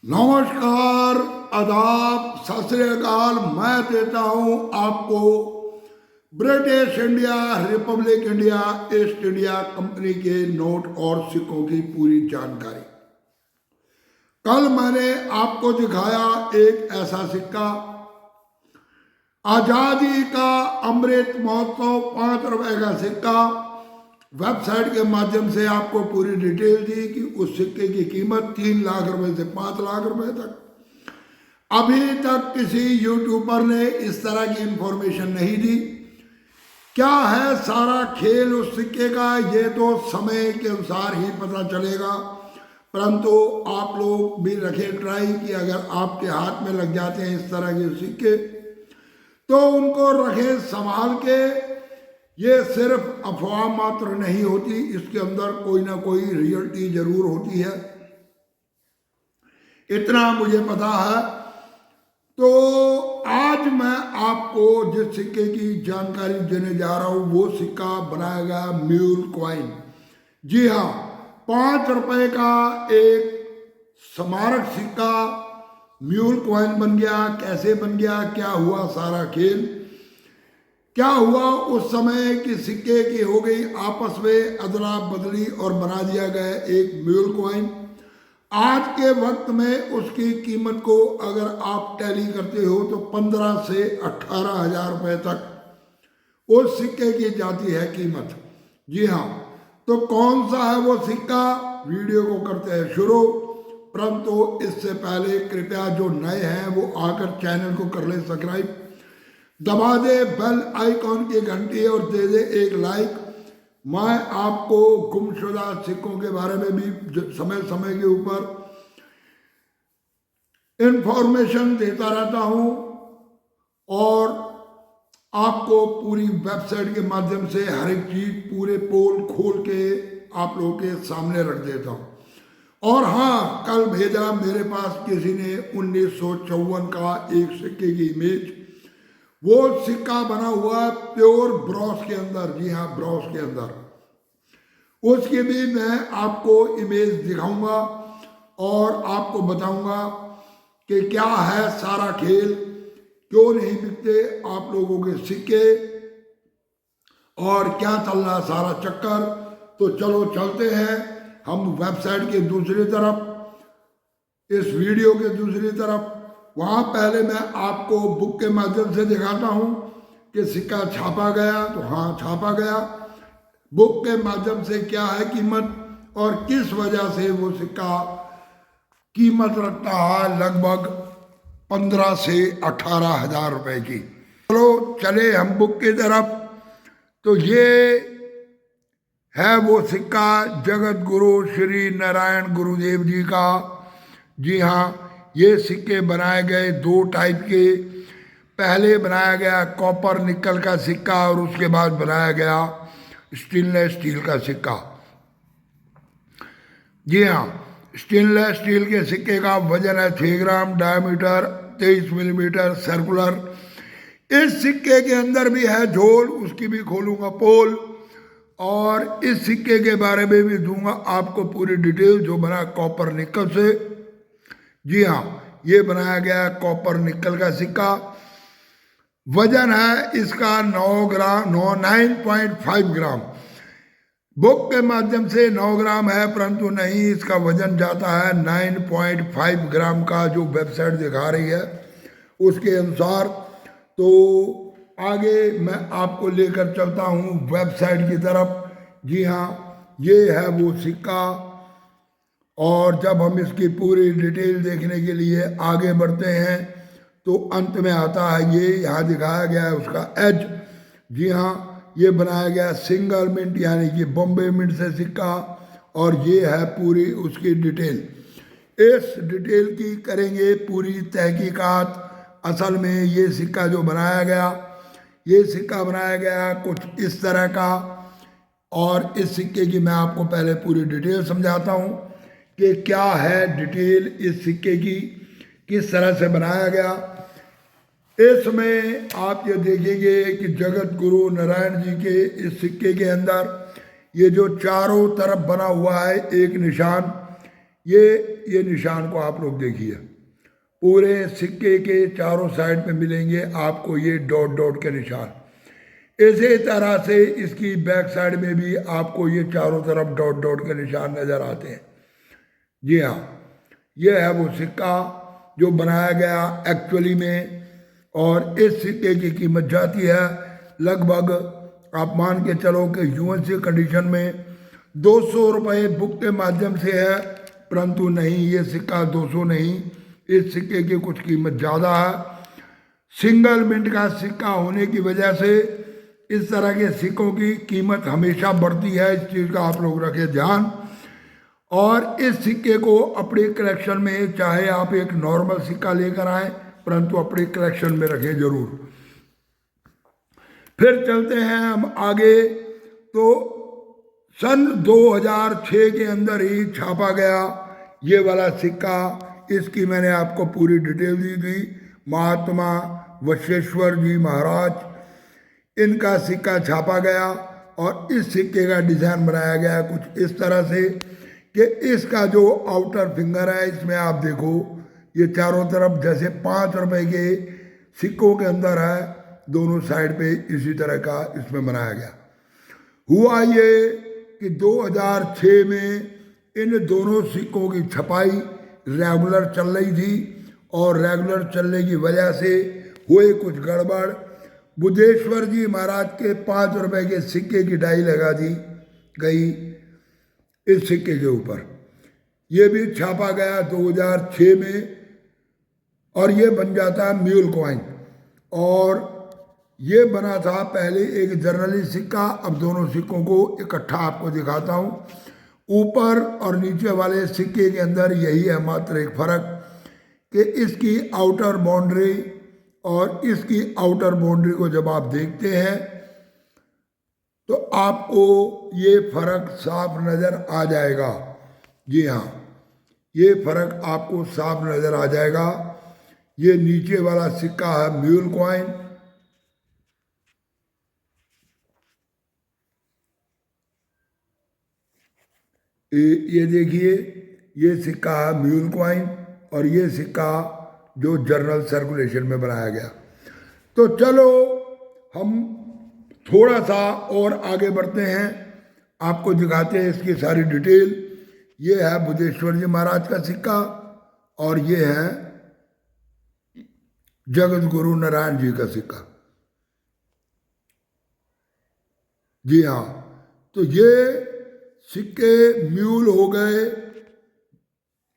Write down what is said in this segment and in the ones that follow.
नमस्कार, आदाब, सत श्री अकाल। मैं देता हूं आपको British India, Republic India, east India company के नोट और सिक्कों की पूरी जानकारी। कल मैंने आपको दिखाया एक ऐसा सिक्का, आजादी का अमृत महोत्सव 5 रुपए का सिक्का। वेबसाइट के माध्यम से आपको पूरी डिटेल दी कि उस सिक्के की कीमत 3 लाख रुपए से 5 लाख रुपए तक। अभी तक किसी यूट्यूबर ने इस तरह की इंफॉर्मेशन नहीं दी। क्या है सारा खेल उस सिक्के का, ये तो समय के अनुसार ही पता चलेगा। परंतु आप लोग भी रखें ट्राई कि अगर आपके हाथ में लग जाते हैं इस तरह के सिक्के तो उनको रखें संभाल के। ये सिर्फ अफवाह मात्र नहीं होती, इसके अंदर कोई ना कोई रियलिटी जरूर होती है, इतना मुझे पता है। तो आज मैं आपको जिस सिक्के की जानकारी देने जा रहा हूं वो सिक्का बनाया गया म्यूल कॉइन। जी हाँ, 5 रुपए का एक स्मारक सिक्का म्यूल कॉइन बन गया। कैसे बन गया, क्या हुआ सारा खेल, क्या हुआ उस समय कि सिक्के की हो गई आपस में अदला बदली और बना दिया गया एक म्यूल कॉइन। आज के वक्त में उसकी कीमत को अगर आप टैली करते हो तो 15 से 18 हजार रुपये तक उस सिक्के की जाती है कीमत। जी हाँ, तो कौन सा है वो सिक्का, वीडियो को करते हैं शुरू। परंतु इससे पहले कृपया जो नए हैं वो आकर चैनल को कर ले सब्सक्राइब, दबा दे बेल आइकॉन की घंटी और दे दे एक लाइक। मैं आपको गुमशुदा सिक्कों के बारे में भी समय समय के ऊपर इंफॉर्मेशन देता रहता हूं और आपको पूरी वेबसाइट के माध्यम से हर एक चीज पूरे पोल खोल के आप लोगों के सामने रख देता हूं। और हाँ, कल भेजा मेरे पास किसी ने 1954 का एक सिक्के की इमेज। वो सिक्का बना हुआ प्योर ब्रॉस के अंदर। जी हाँ, ब्रॉस के अंदर। उसकी भी मैं आपको इमेज दिखाऊंगा और आपको बताऊंगा कि क्या है सारा खेल, क्यों नहीं बिकते आप लोगों के सिक्के और क्या चल रहा सारा चक्कर। तो चलो चलते हैं हम वेबसाइट के दूसरी तरफ, इस वीडियो के दूसरी तरफ। वहाँ पहले मैं आपको बुक के माध्यम से दिखाता हूँ कि सिक्का छापा गया। तो हाँ, छापा गया। बुक के माध्यम से क्या है कीमत और किस वजह से वो सिक्का कीमत रखता है लगभग 15 से 18 हजार रुपए की। चलो चले हम बुक की तरफ। तो ये है वो सिक्का जगत गुरु श्री नारायण गुरुदेव जी का। जी हाँ, ये सिक्के बनाए गए 2 टाइप के। पहले बनाया गया कॉपर निकल का सिक्का और उसके बाद बनाया गया स्टेनलेस स्टील का सिक्का। जी हाँ, स्टेनलेस स्टील के सिक्के का वजन है 6 ग्राम, डायमीटर 23 मिलीमीटर, सर्कुलर। इस सिक्के के अंदर भी है झोल, उसकी भी खोलूंगा पोल और इस सिक्के के बारे में भी दूंगा आपको पूरी डिटेल, जो बना कॉपर निकल से। जी हाँ, ये बनाया गया कॉपर निकल का सिक्का। वजन है इसका 9 ग्राम, 9.5 ग्राम। बुक के माध्यम से 9 ग्राम है, परंतु नहीं, इसका वजन जाता है 9.5 ग्राम का, जो वेबसाइट दिखा रही है उसके अनुसार। तो आगे मैं आपको लेकर चलता हूँ वेबसाइट की तरफ। जी हाँ, ये है वो सिक्का और जब हम इसकी पूरी डिटेल देखने के लिए आगे बढ़ते हैं तो अंत में आता है ये यहाँ दिखाया गया है उसका एज। जी हाँ, ये बनाया गया सिंगल मिंट यानी कि बॉम्बे मिंट से सिक्का और ये है पूरी उसकी डिटेल। इस डिटेल की करेंगे पूरी तहकीकात। असल में ये सिक्का जो बनाया गया, ये सिक्का बनाया गया कुछ इस तरह का और इस सिक्के की मैं आपको पहले पूरी डिटेल समझाता हूँ कि क्या है डिटेल इस सिक्के की, किस तरह से बनाया गया। इसमें आप ये देखेंगे कि जगत गुरु नारायण जी के इस सिक्के के अंदर ये जो चारों तरफ बना हुआ है एक निशान, ये निशान को आप लोग देखिए, पूरे सिक्के के चारों साइड में मिलेंगे आपको ये डॉट डॉट के निशान। इसी तरह से इसकी बैक साइड में भी आपको ये चारों तरफ डॉट डॉट के निशान नजर आते हैं। जी हाँ, ये है वो सिक्का जो बनाया गया एक्चुअली में, और इस सिक्के की कीमत जाती है लगभग, आप मान के चलो कि यूएनसी कंडीशन में 200 रुपये बुक के माध्यम से है, परंतु नहीं, ये सिक्का 200 नहीं, इस सिक्के की कुछ कीमत ज़्यादा है। सिंगल मिंट का सिक्का होने की वजह से इस तरह के सिक्कों की कीमत हमेशा बढ़ती है, इस चीज़ का आप लोग रखें ध्यान। और इस सिक्के को अपने कलेक्शन में, चाहे आप एक नॉर्मल सिक्का लेकर आए, परंतु अपने कलेक्शन में रखें जरूर। फिर चलते हैं हम आगे। तो सन 2006 के अंदर ही छापा गया ये वाला सिक्का, इसकी मैंने आपको पूरी डिटेल दी थी। महात्मा वशेश्वर जी महाराज, इनका सिक्का छापा गया और इस सिक्के का डिज़ाइन बनाया गया कुछ इस तरह से कि इसका जो आउटर फिंगर है, इसमें आप देखो ये चारों तरफ जैसे 5 रुपए के सिक्कों के अंदर है, दोनों साइड पे इसी तरह का इसमें बनाया गया। हुआ ये कि 2006 में इन दोनों सिक्कों की छपाई रेगुलर चल रही थी, और रेगुलर चलने की वजह से हुए कुछ गड़बड़। बुद्धेश्वर जी महाराज के 5 रुपए के सिक्के की डाई लगा दी गई इस सिक्के के ऊपर। ये भी छापा गया 2006 में, और ये बन जाता है म्यूल कॉइन। और ये बना था पहले एक जर्नली सिक्का, अब दोनों सिक्कों को इकट्ठा आपको दिखाता हूँ। ऊपर और नीचे वाले सिक्के के अंदर यही है मात्र एक फर्क कि इसकी आउटर बाउंड्री और इसकी आउटर बाउंड्री को जब आप देखते हैं तो आपको ये फर्क साफ नज़र आ जाएगा। जी हाँ, ये फर्क आपको साफ नज़र आ जाएगा। ये नीचे वाला सिक्का है म्यूल कॉइन, ये देखिए, ये सिक्का है म्यूल कॉइन, और ये सिक्का जो जर्नल सर्कुलेशन में बनाया गया। तो चलो हम थोड़ा सा और आगे बढ़ते हैं, आपको दिखाते हैं इसकी सारी डिटेल। ये है बुद्धेश्वर जी महाराज का सिक्का, और ये है जगत गुरु नारायण जी का सिक्का। जी हाँ, तो ये सिक्के म्यूल हो गए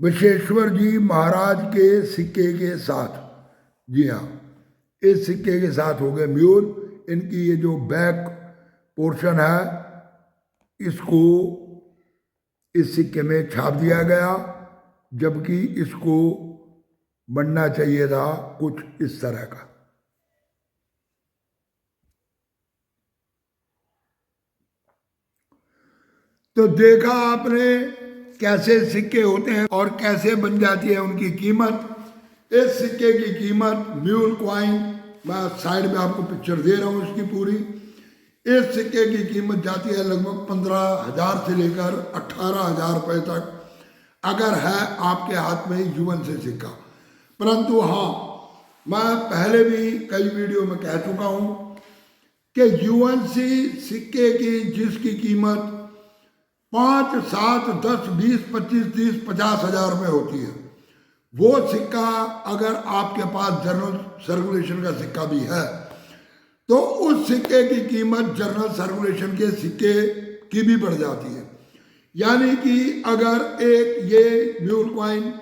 विश्वेश्वर जी महाराज के सिक्के के साथ। जी हाँ, इस सिक्के के साथ हो गए म्यूल। इनकी ये जो बैक पोर्शन है, इसको इस सिक्के में छाप दिया गया, जबकि इसको बनना चाहिए था कुछ इस तरह का। तो देखा आपने कैसे सिक्के होते हैं और कैसे बन जाती है उनकी कीमत। इस सिक्के की कीमत म्यूल कॉइन, मैं साइड में आपको पिक्चर दे रहा हूँ इसकी पूरी। इस सिक्के की कीमत जाती है लगभग 15,000 से लेकर 18,000 रुपये तक, अगर है आपके हाथ में यूएन से सिक्का। परंतु हाँ, मैं पहले भी कई वीडियो में कह चुका हूँ कि यूएनसी सिक्के की जिसकी कीमत 5, 7, 10, 20, 25, 30, 50,000 रुपये होती है, वो सिक्का अगर आपके पास जनरल सर्कुलेशन का सिक्का भी है तो उस सिक्के की कीमत जनरल सर्कुलेशन के सिक्के की भी बढ़ जाती है। यानी कि अगर एक ये म्यूल कॉइन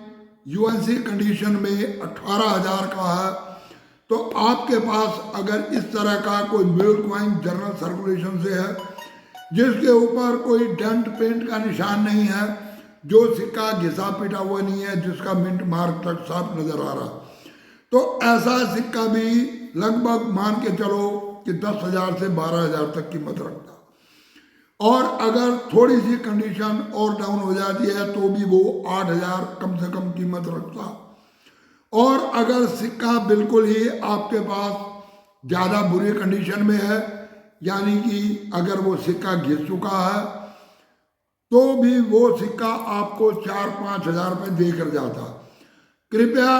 यूएनसी कंडीशन में 18,000 का है, तो आपके पास अगर इस तरह का कोई म्यूल कॉइन जनरल सर्कुलेशन से है जिसके ऊपर कोई डेंट पेंट का निशान नहीं है, जो सिक्का घिसा पिटा हुआ नहीं है, जिसका मिंट मार्क तक साफ नजर आ रहा, तो ऐसा सिक्का भी लगभग मान के चलो कि 10,000 से 12,000 तक कीमत रखता। और अगर थोड़ी सी कंडीशन और डाउन हो जाती है तो भी वो 8,000 कम से कम कीमत रखता। और अगर सिक्का बिल्कुल ही आपके पास ज़्यादा बुरी कंडीशन में है, यानी कि अगर वो सिक्का घिस चुका है तो भी वो सिक्का आपको 4-5 हजार रुपये देकर जाता। कृपया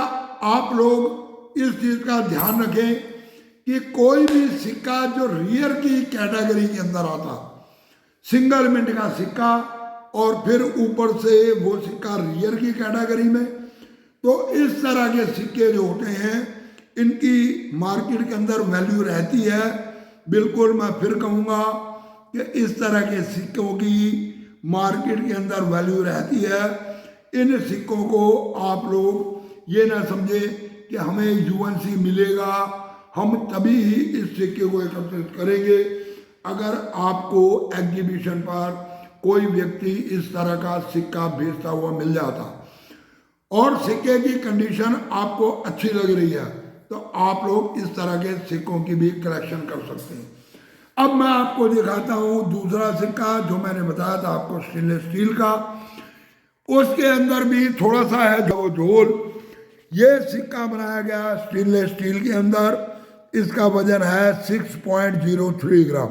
आप लोग इस चीज़ का ध्यान रखें कि कोई भी सिक्का जो रियर की कैटेगरी के अंदर आता, सिंगल मिंट का सिक्का और फिर ऊपर से वो सिक्का रियर की कैटेगरी में, तो इस तरह के सिक्के जो होते हैं इनकी मार्केट के अंदर वैल्यू रहती है। बिल्कुल मैं फिर कहूँगा कि इस तरह के सिक्कों की मार्केट के अंदर वैल्यू रहती है। इन सिक्कों को आप लोग ये ना समझे कि हमें यूएनसी मिलेगा, हम तभी ही इस सिक्के को एकत्रित करेंगे। अगर आपको एग्जीबिशन पर कोई व्यक्ति इस तरह का सिक्का बेचता हुआ मिल जाता और सिक्के की कंडीशन आपको अच्छी लग रही है, तो आप लोग इस तरह के सिक्कों की भी कलेक्शन कर सकते हैं। अब मैं आपको दिखाता हूँ दूसरा सिक्का जो मैंने बताया था आपको, स्टेनलेस स्टील का। उसके अंदर भी थोड़ा सा है जो झोल। ये सिक्का बनाया गया स्टेनलेस स्टील के अंदर। इसका वजन है 6.03 ग्राम,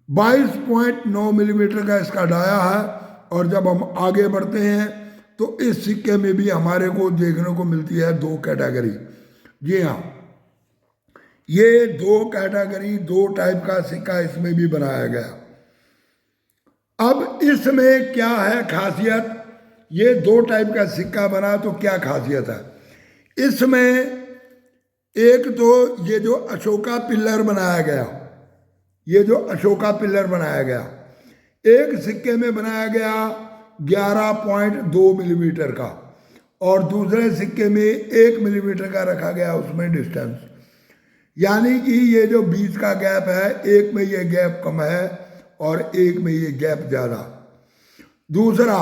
22.9 मिलीमीटर का इसका डाया है। और जब हम आगे बढ़ते हैं तो इस सिक्के में भी हमारे को देखने को मिलती है 2 कैटेगरी। जी हाँ, ये 2 कैटेगरी, 2 टाइप का सिक्का इसमें भी बनाया गया। अब इसमें क्या है खासियत, ये 2 टाइप का सिक्का बना तो क्या खासियत है इसमें। एक तो ये जो अशोका पिल्लर बनाया गया, ये जो अशोका पिल्लर बनाया गया, एक सिक्के में बनाया गया 11.2 मिलीमीटर का और दूसरे सिक्के में 1 मिलीमीटर का रखा गया उसमें डिस्टेंस। यानी कि ये जो बीच का गैप है, एक में ये गैप कम है और एक में ये गैप ज़्यादा। दूसरा,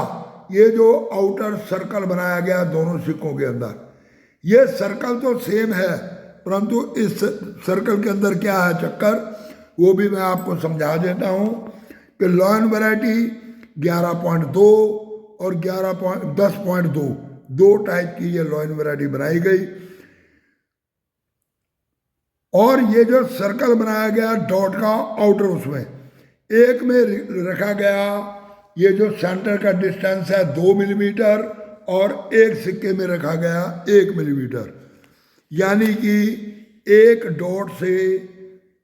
ये जो आउटर सर्कल बनाया गया दोनों सिक्कों के अंदर, ये सर्कल तो सेम है परंतु इस सर्कल के अंदर क्या है चक्कर, वो भी मैं आपको समझा देता हूँ कि लॉयन वैरायटी 11.2 और 10.2, 2 टाइप की ये लॉयन वैरायटी बनाई गई। और ये जो सर्कल बनाया गया डॉट का आउटर, उसमें एक में रखा गया ये जो सेंटर का डिस्टेंस है 2 मिलीमीटर और एक सिक्के में रखा गया 1 मिलीमीटर। यानी कि एक डॉट से,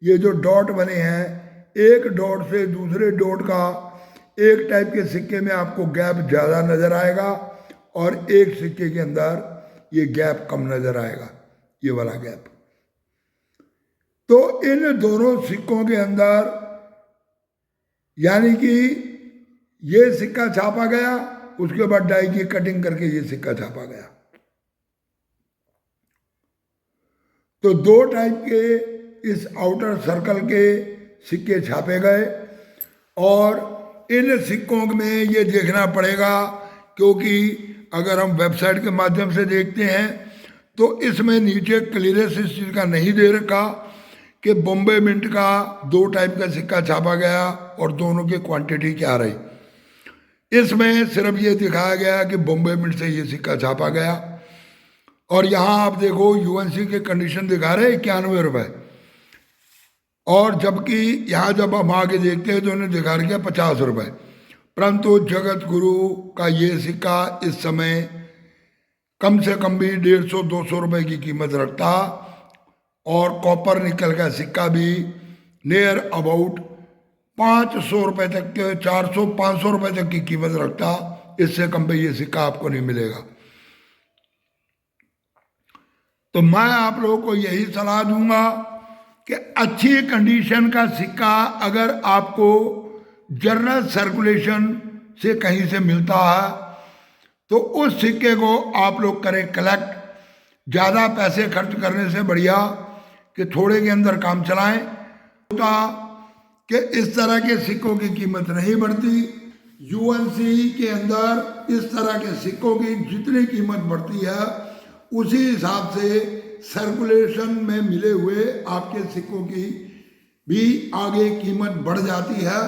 ये जो डॉट बने हैं, एक डॉट से दूसरे डॉट का एक टाइप के सिक्के में आपको गैप ज़्यादा नज़र आएगा और एक सिक्के के अंदर ये गैप कम नज़र आएगा, ये वाला गैप। तो इन दोनों सिक्कों के अंदर यानी कि ये सिक्का छापा गया, उसके बाद डाई की कटिंग करके ये सिक्का छापा गया। तो 2 टाइप के इस आउटर सर्कल के सिक्के छापे गए। और इन सिक्कों में ये देखना पड़ेगा, क्योंकि अगर हम वेबसाइट के माध्यम से देखते हैं तो इसमें नीचे क्लियरेंस इस चीज़ का नहीं दे रखा कि बॉम्बे मिंट का 2 टाइप का सिक्का छापा गया और दोनों की क्वांटिटी क्या रही। इसमें सिर्फ ये दिखाया गया कि बॉम्बे मिंट से ये सिक्का छापा गया। और यहाँ आप देखो यूएनसी के कंडीशन दिखा रहे 91 रुपये, और जबकि यहाँ जब हम आगे देखते हैं तो उन्हें दिखा रहा 50 रुपये। परंतु जगत गुरु का ये सिक्का इस समय कम से कम भी 150-200 रुपये की कीमत रखता, और कॉपर निकल का सिक्का भी नियर अबाउट 500 रुपये तक के, 400-500 रुपये तक की कीमत रखता। इससे कम पे ये सिक्का आपको नहीं मिलेगा। तो मैं आप लोगों को यही सलाह दूंगा कि अच्छी कंडीशन का सिक्का अगर आपको जनरल सर्कुलेशन से कहीं से मिलता है तो उस सिक्के को आप लोग करें कलेक्ट। ज़्यादा पैसे खर्च करने से बढ़िया कि थोड़े के अंदर काम चलाएं। होता कि इस तरह के सिक्कों की कीमत नहीं बढ़ती। यूएनसी के अंदर इस तरह के सिक्कों की जितनी कीमत बढ़ती है उसी हिसाब से सर्कुलेशन में मिले हुए आपके सिक्कों की भी आगे कीमत बढ़ जाती है।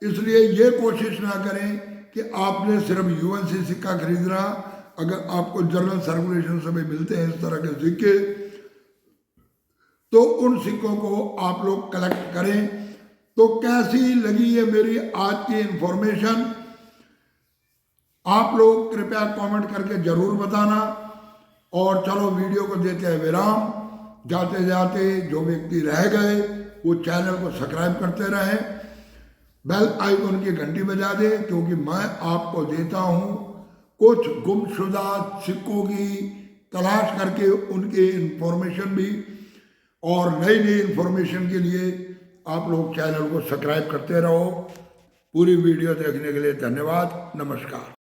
इसलिए ये कोशिश ना करें कि आपने सिर्फ यूएनसी सिक्का खरीदना। अगर आपको जनरल सर्कुलेशन से भी मिलते हैं इस तरह के सिक्के तो उन सिक्कों को आप लोग कलेक्ट करें। तो कैसी लगी ये मेरी आज की इंफॉर्मेशन, आप लोग कृपया कमेंट करके जरूर बताना। और चलो वीडियो को देते हैं विराम। जाते जाते जो व्यक्ति रह गए वो चैनल को सब्सक्राइब करते रहें, बेल आइकन की घंटी बजा दें, क्योंकि मैं आपको देता हूं कुछ गुमशुदा सिक्कों की तलाश करके उनके इंफॉर्मेशन भी। और नई नई इंफॉर्मेशन के लिए आप लोग चैनल को सब्सक्राइब करते रहो। पूरी वीडियो देखने के लिए धन्यवाद। नमस्कार।